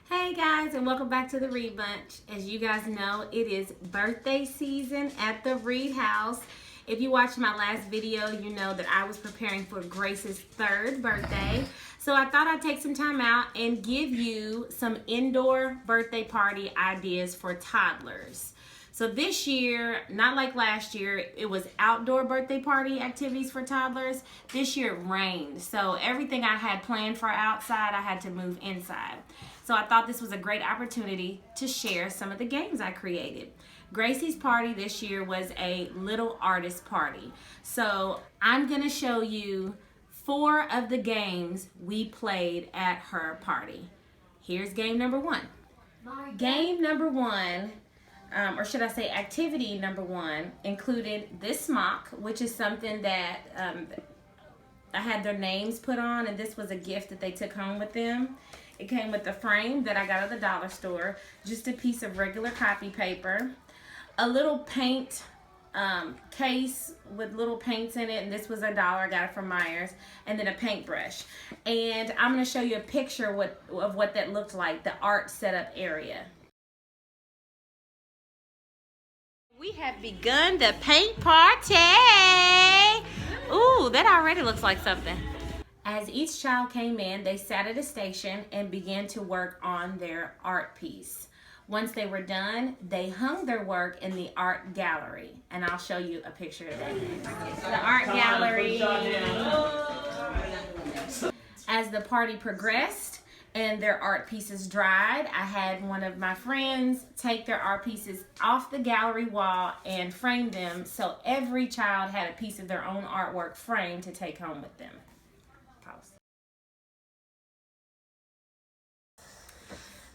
Hey guys, and welcome back to the Reed Bunch. As you guys know, it is birthday season at the Reed house. If you watched my last video, you know that I was preparing for Grace's 3rd birthday. So I thought I'd take some time out and give you some indoor birthday party ideas for toddlers. So this year, not like last year, it was outdoor birthday party activities for toddlers. This year it rained, so everything I had planned for outside, I had to move inside. So I thought this was a great opportunity to share some of the games I created. Gracie's party this year was a little artist party. So I'm gonna show you 4 of the games we played at her party. Here's game number 1. Game number 1, or should I say activity number 1, included this smock, which is something that I had their names put on, and this was a gift that they took home with them. It came with the frame that I got at the dollar store, just a piece of regular copy paper, a little paint case with little paints in it, and this was $1, I got it from Myers, and then a paintbrush. And I'm going to show you a picture of what that looked like, the art setup area. We have begun the paint party. Ooh, that already looks like something. As each child came in, they sat at a station and began to work on their art piece. Once they were done, they hung their work in the art gallery. And I'll show you a picture of that. The art gallery. As the party progressed and their art pieces dried, I had one of my friends take their art pieces off the gallery wall and frame them, so every child had a piece of their own artwork framed to take home with them.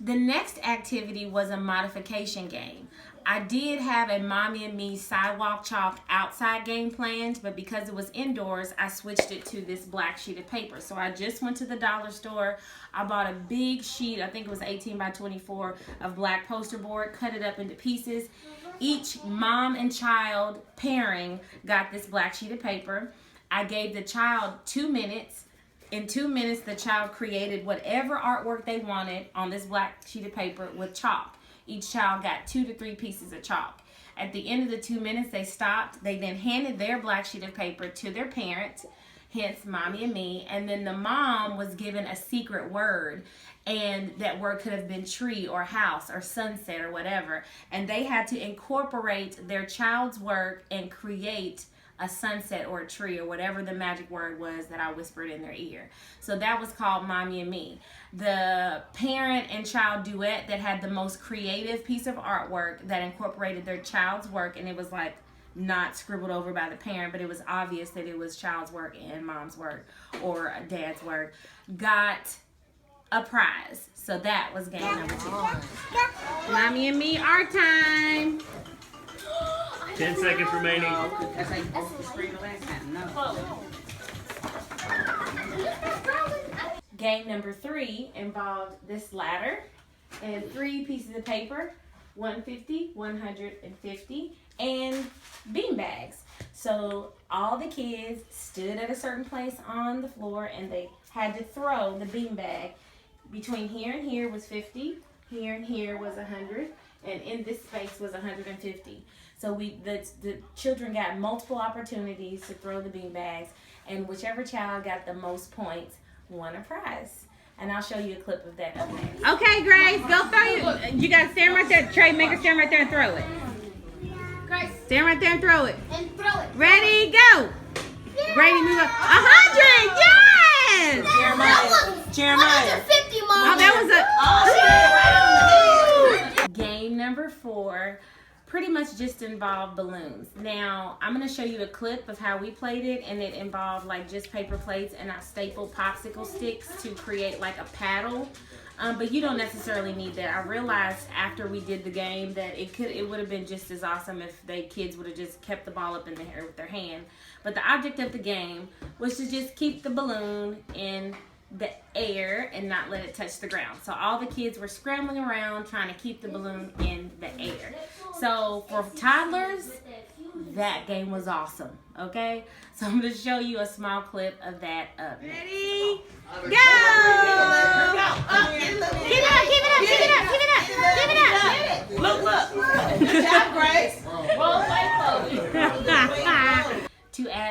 The next activity was a modification game. I did have a Mommy and Me sidewalk chalk outside game planned, but because it was indoors, I switched it to this black sheet of paper. So I just went to the dollar store. I bought a big sheet, I think it was 18 by 24, of black poster board, cut it up into pieces. Each mom and child pairing got this black sheet of paper. I gave the child 2 minutes. In 2 minutes, the child created whatever artwork they wanted on this black sheet of paper with chalk. Each child got 2 to 3 pieces of chalk. At the end of the 2 minutes, they stopped. They then handed their black sheet of paper to their parents, hence Mommy and Me, and then the mom was given a secret word, and that word could have been tree or house or sunset or whatever, and they had to incorporate their child's work and create a sunset or a tree or whatever the magic word was that I whispered in their ear. So that was called Mommy and Me. The parent and child duet that had the most creative piece of artwork that incorporated their child's work, and it was like not scribbled over by the parent, but it was obvious that it was child's work and mom's work or dad's work, got a prize. So that was game number 2. Mommy and Me art time. 10 seconds remaining. That's how you broke the screen the last time. No. Game number 3 involved this ladder and 3 pieces of paper, 150, 150, and bean bags. So all the kids stood at a certain place on the floor and they had to throw the bean bag. Between here and here was 50, here and here was 100, and in this space was 150. So the children got multiple opportunities to throw the bean bags, and whichever child got the most points won a prize. And I'll show you a clip of that up next. Okay, Grace, go throw it. You got to stand right there. Trey, make her stand right there and throw it. Grace. Stand right there and throw it. And throw it. Ready, go. Yeah. Grady, move up. 100, yes. Jeremiah. 150, Mom. Oh, that was a. Game number 4. Pretty much just involved balloons. Now, I'm going to show you a clip of how we played it, and it involved like just paper plates, and I stapled popsicle sticks to create like a paddle. But you don't necessarily need that. I realized after we did the game that it would have been just as awesome if the kids would have just kept the ball up in the air with their hand. But the object of the game was to just keep the balloon in the air and not let it touch the ground. So all the kids were scrambling around trying to keep the balloon in the air. So for toddlers, that game was awesome. Okay, so I'm going to show you a small clip of that up next. Ready? Go! Keep it up, keep it up, keep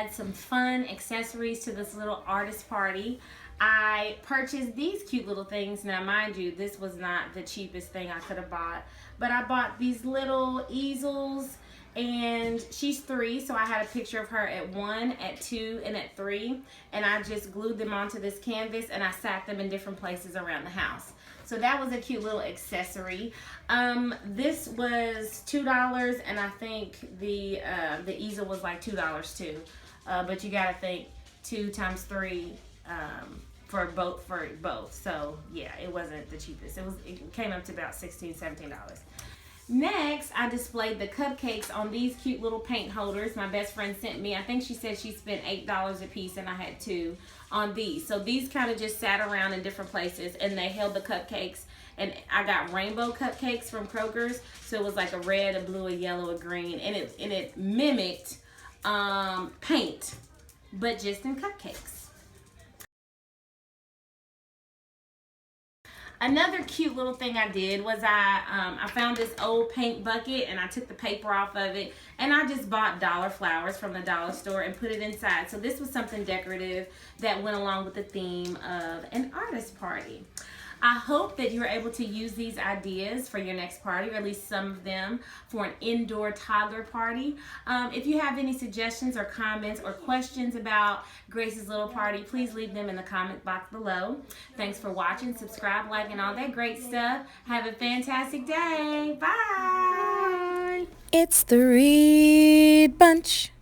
add some fun accessories to this little artist party. I purchased these cute little things. Now, mind you, this was not the cheapest thing I could have bought, but I bought these little easels, and she's 3, so I had a picture of her at 1, at 2, and at 3, and I just glued them onto this canvas, and I sat them in different places around the house. So that was a cute little accessory. This was $2, and I think the easel was like $2 too. But you gotta think 2 times 3 for both. So yeah, it wasn't the cheapest. It came up to about $16, $17. Next, I displayed the cupcakes on these cute little paint holders my best friend sent me. I think she said she spent $8 a piece, and I had 2 on these. So these kind of just sat around in different places, and they held the cupcakes. And I got rainbow cupcakes from Kroger's, so it was like a red, a blue, a yellow, a green, and it mimicked paint, but just in cupcakes. Another cute little thing I did was I found this old paint bucket, and I took the paper off of it, and I just bought dollar flowers from the dollar store and put it inside. So this was something decorative that went along with the theme of an artist party. I hope that you're able to use these ideas for your next party, or at least some of them, for an indoor toddler party. If you have any suggestions or comments or questions about Grace's little party, please leave them in the comment box below. Thanks for watching. Subscribe, like, and all that great stuff. Have a fantastic day. Bye. It's the Reed Bunch.